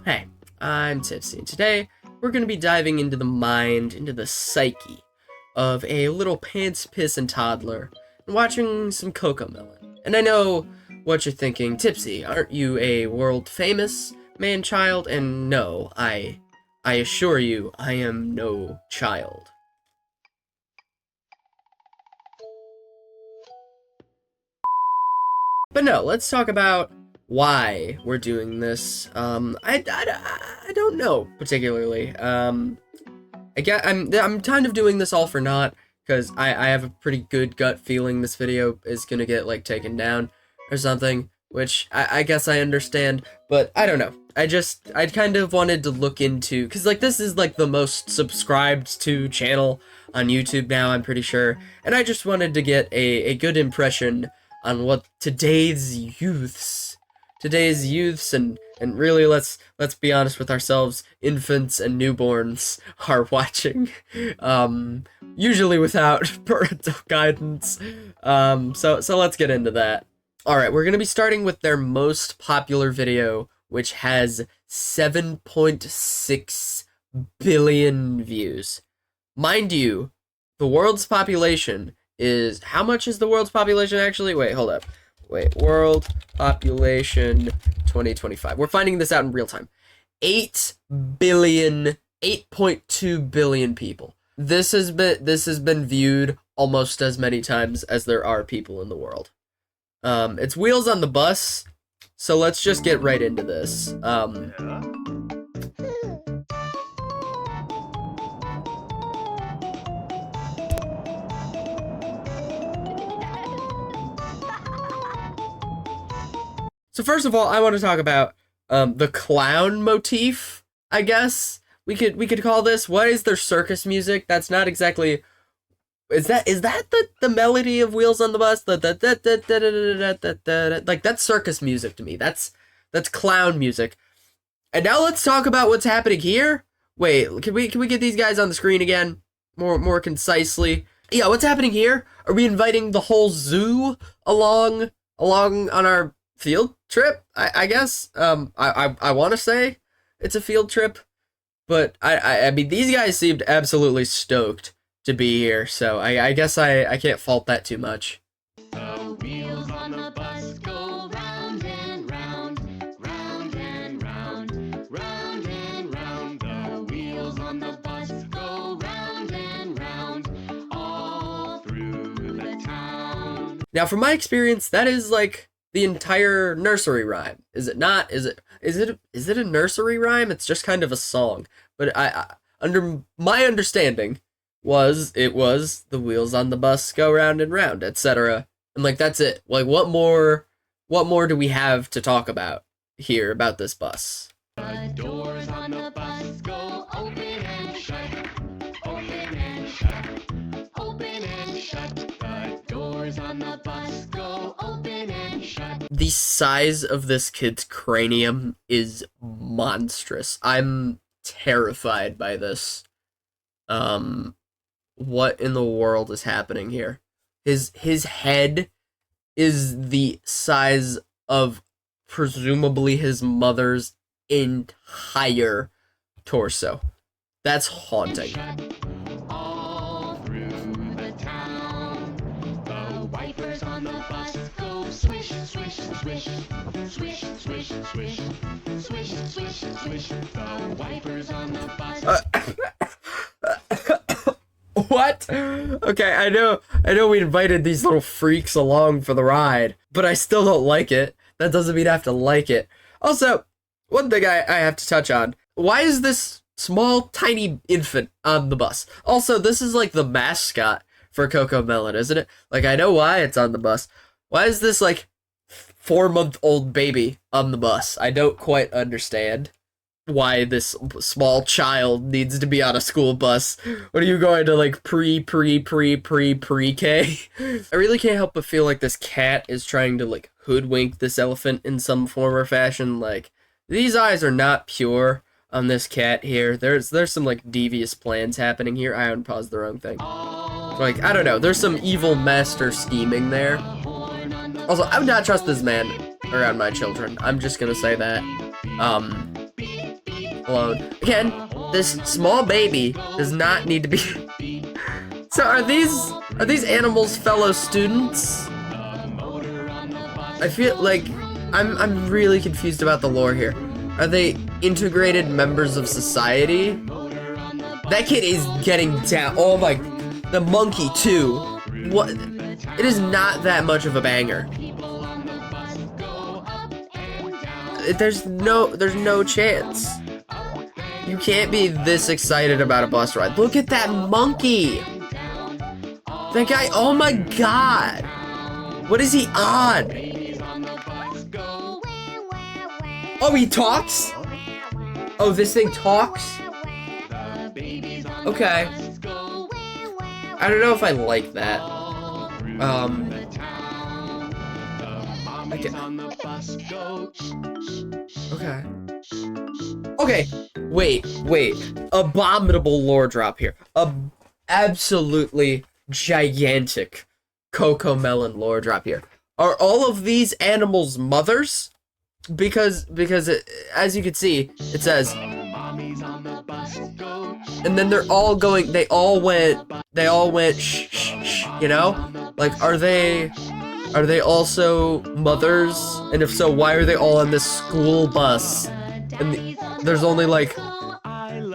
Hey, I'm Tipsy, and today we're going to be diving into the mind, into the psyche of a little pants-pissing toddler and watching some Cocomelon. And I know what you're thinking, Tipsy, aren't you a world-famous man-child? And no, I assure you, I am no child. But no, let's talk about why we're doing this. I don't know particularly. I'm kind of doing this all for naught because I have a pretty good gut feeling this video is gonna get like taken down or something, which I guess I understand, but I don't know. I kind of wanted to look into, because like this is like the most subscribed to channel on YouTube now, I'm pretty sure, and I just wanted to get a good impression on what today's youths and really let's be honest with ourselves, infants and newborns are watching, usually without parental guidance. So let's get into that. All right, we're gonna be starting with their most popular video, which has 7.6 billion views. Mind you, the world's population is, how much is the world's population actually? Wait, hold up. Wait, world population 2025. We're finding this out in real time. 8.2 billion people. This has been viewed almost as many times as there are people in the world. It's Wheels on the Bus, so let's just get right into this. So first of all, I want to talk about the clown motif, I guess we could call this. What is their circus music? That's not exactly. Is that the melody of Wheels on the Bus? Like that's circus music to me. That's clown music. And now let's talk about what's happening here. Wait, can we get these guys on the screen again more concisely? Yeah, what's happening here? Are we inviting the whole zoo along on our field trip? I guess. I want to say it's a field trip, but I mean these guys seemed absolutely stoked to be here, so I guess I can't fault that too much. The wheels on the bus go round and round, round and round, round and round. The wheels on the bus go round and round, all through the town. Now, from my experience, that is like the entire nursery rhyme. Is it not? Is it a nursery rhyme? It's just kind of a song. But I under my understanding it was the wheels on the bus go round and round, etc. And like that's it. Like what more do we have to talk about here about this bus? The doors on the bus go open and shut, open and shut, open and shut. The doors on the bus go open and shut. The size of this kid's cranium is monstrous. I'm terrified by this. What in the world is happening here? His head is the size of presumably his mother's entire torso. That's haunting. All through the town. The wipers on the bus go swish, swish, swish, swish, swish, swish, swish, swish, swish. The wipers on the bus. What? Okay, I know we invited these little freaks along for the ride, but I still don't like it. That doesn't mean I have to like it. Also, one thing I have to touch on. Why is this small, tiny infant on the bus? Also, this is like the mascot for Cocomelon, isn't it? Like, I know why it's on the bus. Why is this, like, 4-month-old baby on the bus? I don't quite understand why this small child needs to be on a school bus. What are you going to like pre-K? I really can't help but feel like this cat is trying to like hoodwink this elephant in some form or fashion. Like these eyes are not pure on this cat here. There's some like devious plans happening here. I unpaused the wrong thing. Like I don't know. There's some evil master scheming there. Also, I would not trust this man around my children. I'm just gonna say that. alone. Again, this small baby does not need to be. So are these animals fellow students? I feel like I'm really confused about the lore here. Are they integrated members of society? That kid is getting down. Oh my, the monkey too. What? It is not that much of a banger. There's no chance. You can't be this excited about a bus ride. Look at that monkey. That guy, oh my god. What is he on? Oh, he talks? Oh, this thing talks? Okay. I don't know if I like that. Okay. Okay. Wait. Abominable lore drop here. Absolutely gigantic Cocomelon lore drop here. Are all of these animals mothers? Because it, as you can see, it says, and then they're all going. They all went. Shh, shh, shh. You know, like are they also mothers? And if so, why are they all on this school bus? And there's only like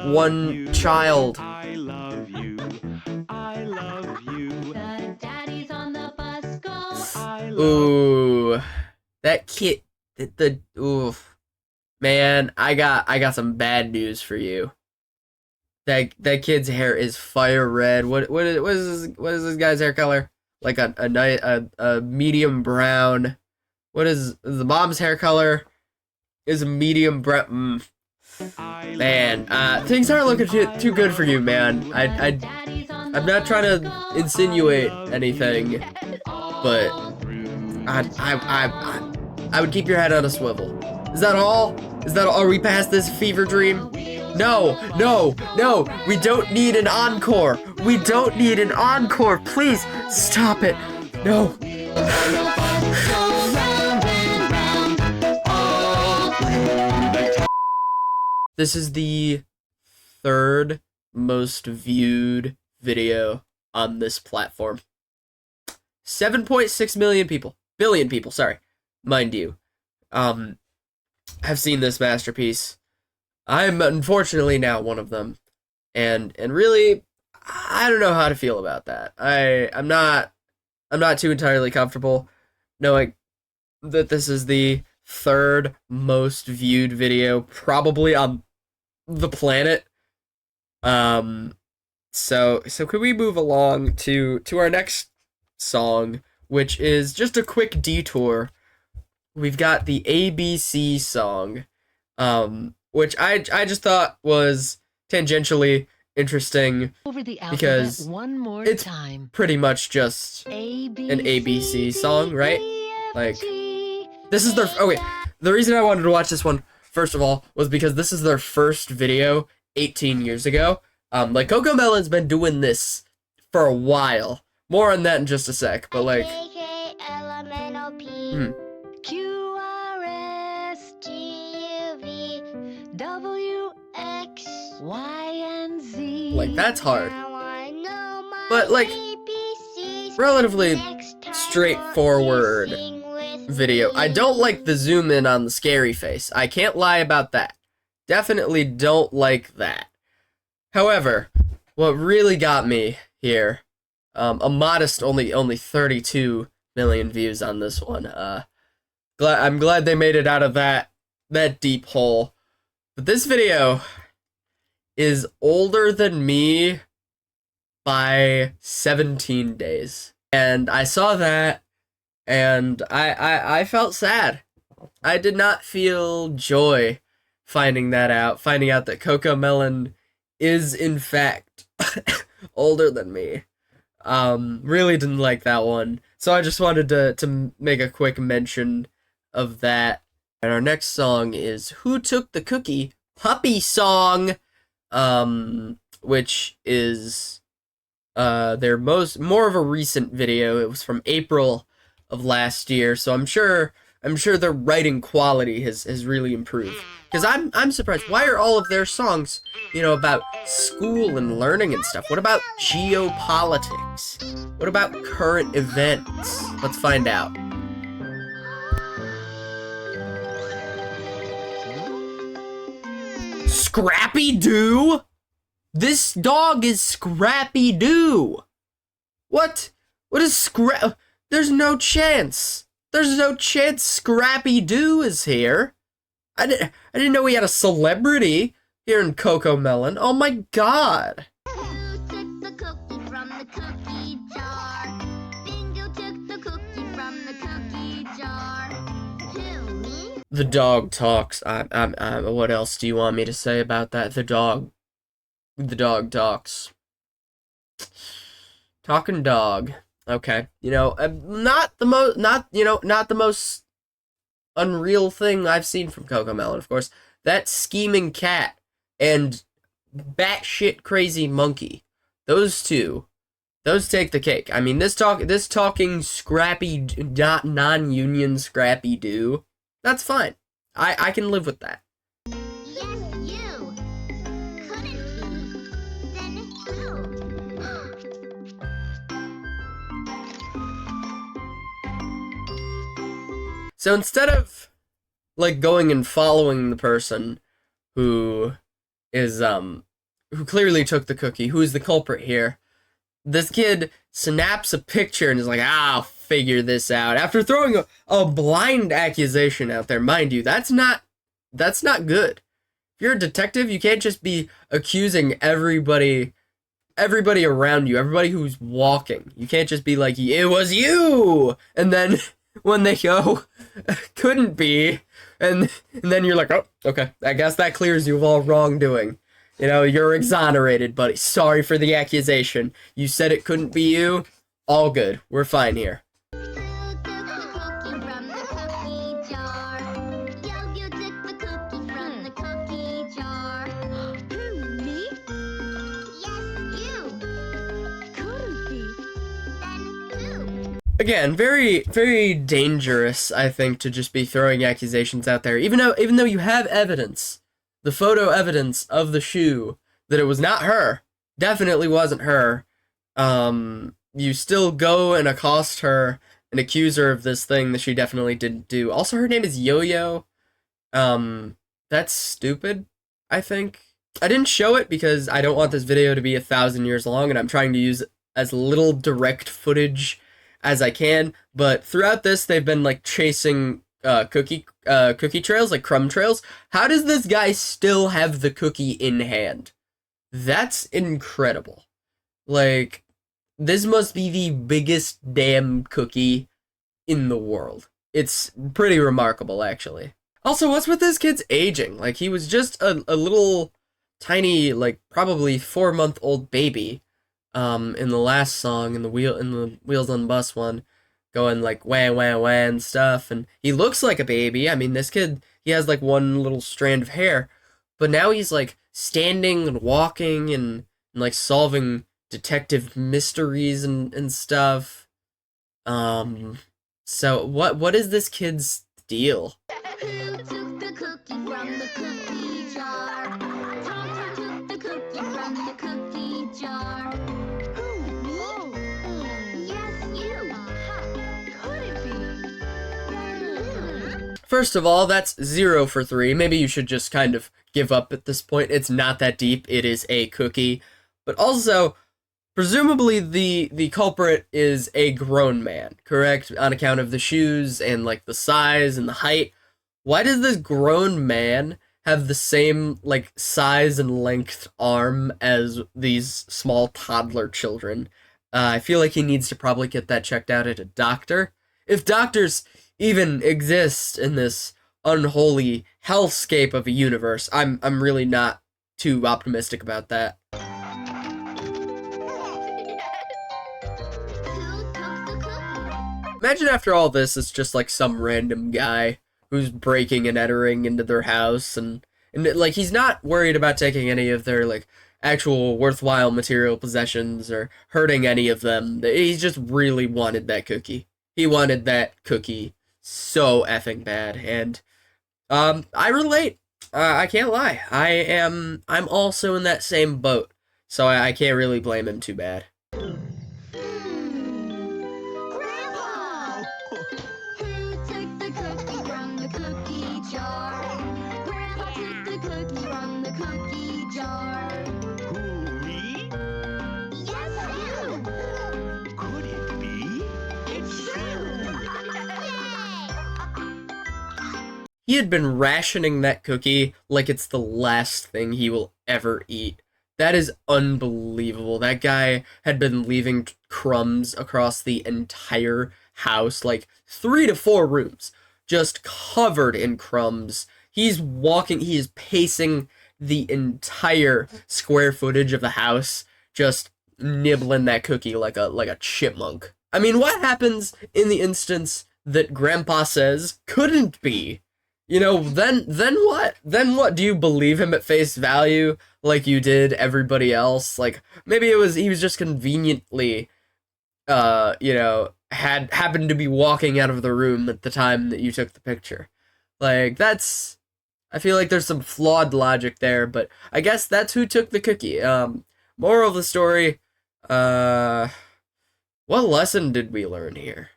one child. Ooh, that kid. Oof, man, I got some bad news for you. That kid's hair is fire red. What is this guy's hair color? Like a medium brown. What is the mom's hair color? Is a medium brown. Man, things aren't looking too good for you, man. I'm not trying to insinuate anything, but I would keep your head on a swivel. Is that all? Are we past this fever dream? No. We don't need an encore. Please stop it. No. This is the third most viewed video on this platform. 7.6 billion people, sorry, mind you, have seen this masterpiece. I'm unfortunately now one of them, and really, I don't know how to feel about that. I'm not too entirely comfortable knowing that this is the third most viewed video probably on the planet. So could we move along to our next song, which is just a quick detour. We've got the ABC song, which I just thought was tangentially interesting because it's pretty much just an ABC song, right? Like, this is their, okay, the reason I wanted to watch this one, first of all, was because this is their first video 18 years ago. Like, Cocomelon's been doing this for a while. More on that in just a sec, but like, like, that's hard. But like, relatively straightforward video. I don't like the zoom in on the scary face. I can't lie about that. Definitely don't like that. However, what really got me here, a modest only 32 million views on this one. I'm glad they made it out of that deep hole. But this video is older than me by 17 days. And I saw that, and I felt sad. I did not feel joy finding out that Cocomelon is in fact older than me. Really didn't like that one. So I just wanted to make a quick mention of that. And our next song is Who Took the Cookie? Puppy Song, which is their more of a recent video. It was from April of last year, so I'm sure I'm sure their writing quality has really improved. Because I'm surprised. Why are all of their songs, you know, about school and learning and stuff? What about geopolitics? What about current events? Let's find out. Scrappy-Doo? This dog is Scrappy-Doo. What? What is There's no chance. There's no chance Scrappy-Doo is here. I didn't know we had a celebrity here in Cocomelon. Oh my god. Who took the cookie from the cookie jar? Bingo took the cookie from the cookie jar. Who, me? The dog talks. What else do you want me to say about that? The dog talks. Talking dog. Okay. You know, not the most unreal thing I've seen from Cocomelon, of course. That scheming cat and batshit crazy monkey. Those take the cake. I mean, this talking scrappy, not non-union Scrappy-Doo, that's fine. I can live with that. Yes, you. Couldn't be. Then who? So instead of like going and following the person who is who clearly took the cookie, who's the culprit here, this kid snaps a picture and is like, I'll figure this out. After throwing a blind accusation out there, mind you, that's not good. If you're a detective, you can't just be accusing everybody around you, everybody who's walking. You can't just be like, it was you, and then when they go, couldn't be, and then you're like, oh, okay, I guess that clears you of all wrongdoing. You know, you're exonerated, buddy. Sorry for the accusation. You said it couldn't be you. All good. We're fine here. Who took the cookie from the cookie jar? Yo-yo took the cookie from the cookie jar. Who, me? Yes, you. Couldn't be. Then who? Again, very, very dangerous, I think, to just be throwing accusations out there. Even though you have evidence, the photo evidence of the shoe, that it was not her, definitely wasn't her, you still go and accost her and accuse her of this thing that she definitely didn't do. Also, her name is Yo-Yo. That's stupid, I think. I didn't show it because I don't want this video to be 1,000 years long, and I'm trying to use as little direct footage as I can, but throughout this, they've been, like, chasing cookie trails, like crumb trails. How does this guy still have the cookie in hand? That's incredible. Like, this must be the biggest damn cookie in the world. It's pretty remarkable, actually. Also, what's with this kid's aging? Like, he was just a little tiny, like, probably 4-month-old baby in the last song, in the Wheels on the Bus one, going like wah wah wah and stuff, and he looks like a baby. I mean, this kid, he has like one little strand of hair, but now he's like standing and walking and like solving detective mysteries and stuff. So what is this kid's deal? Who took the cookie from the cookie jar? Tom took the cookie from the cookie jar. Who, me? Yes, you. Could it be? Then who? First of all, that's 0 for 3. Maybe you should just kind of give up at this point. It's not that deep. It is a cookie. But also, presumably the culprit is a grown man, correct? On account of the shoes and like the size and the height. Why does this grown man have the same like size and length arm as these small toddler children? I feel like he needs to probably get that checked out at a doctor. If doctors even exist in this unholy hellscape of a universe, I'm really not too optimistic about that. Imagine after all this, it's just like some random guy who's breaking and entering into their house, and like he's not worried about taking any of their like actual worthwhile material possessions or hurting any of them. He just really wanted that cookie. He wanted that cookie so effing bad, and I relate. I can't lie. I'm also in that same boat, so I can't really blame him too bad. Grandpa! Who took the cookie from the cookie jar? Grandpa took the cookie from the cookie jar. Who, me? Yes, you! Could it be? It's true! He had been rationing that cookie like it's the last thing he will ever eat. That is unbelievable. That guy had been leaving crumbs across the entire house, like 3 to 4 rooms, just covered in crumbs. He is pacing the entire square footage of the house, just nibbling that cookie like a chipmunk. I mean, what happens in the instance that Grandpa says couldn't be? Then what? Then what? Do you believe him at face value like you did everybody else? Like maybe he was just conveniently had happened to be walking out of the room at the time that you took the picture. Like that's I feel like there's some flawed logic there, but I guess that's who took the cookie. Moral of the story, what lesson did we learn here?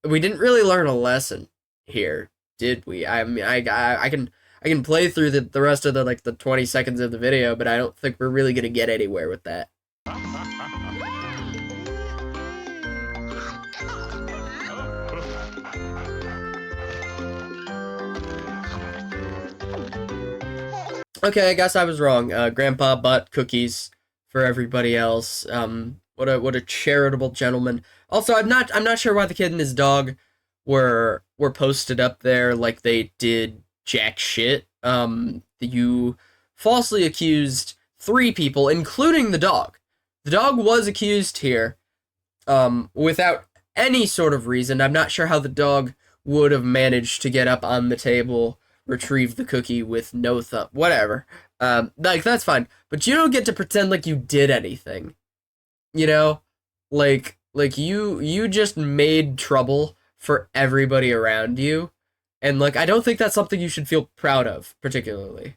We didn't really learn a lesson here, did we? I mean, I can play through the rest of the 20 seconds of the video, but I don't think we're really gonna get anywhere with that. Okay, I guess I was wrong. Grandpa bought cookies for everybody else. What a charitable gentleman. Also, I'm not sure why the kid and his dog were posted up there like they did jack shit. You falsely accused 3 people, including the dog. The dog was accused here, without any sort of reason. I'm not sure how the dog would have managed to get up on the table, retrieve the cookie with no thumb, whatever. Like that's fine, but you don't get to pretend like you did anything. You know, like you just made trouble for everybody around you, and like I don't think that's something you should feel proud of particularly.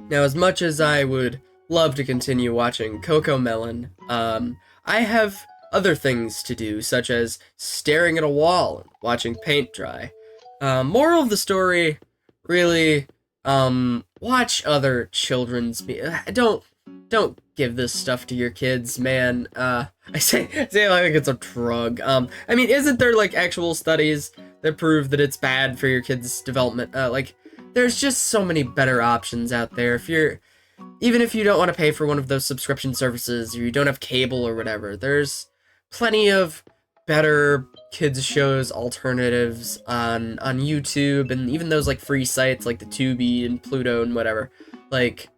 Now, as much as I would love to continue watching Cocomelon, I have other things to do, such as staring at a wall and watching paint dry. Moral of the story, really, watch other children's don't give this stuff to your kids, man. I say like it's a drug. I mean, isn't there like actual studies that prove that it's bad for your kids' development? Like, there's just so many better options out there. Even if you don't want to pay for one of those subscription services, or you don't have cable or whatever, there's plenty of better kids shows alternatives on YouTube, and even those like free sites like the Tubi and Pluto and whatever. Like,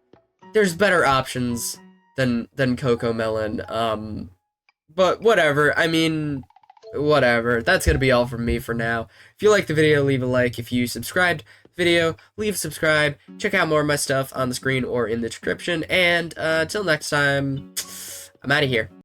there's better options than Cocomelon. But whatever. I mean, whatever. That's gonna be all from me for now. If you liked the video, leave a like. If you subscribed to the video, leave a subscribe. Check out more of my stuff on the screen or in the description. And till next time, I'm out of here.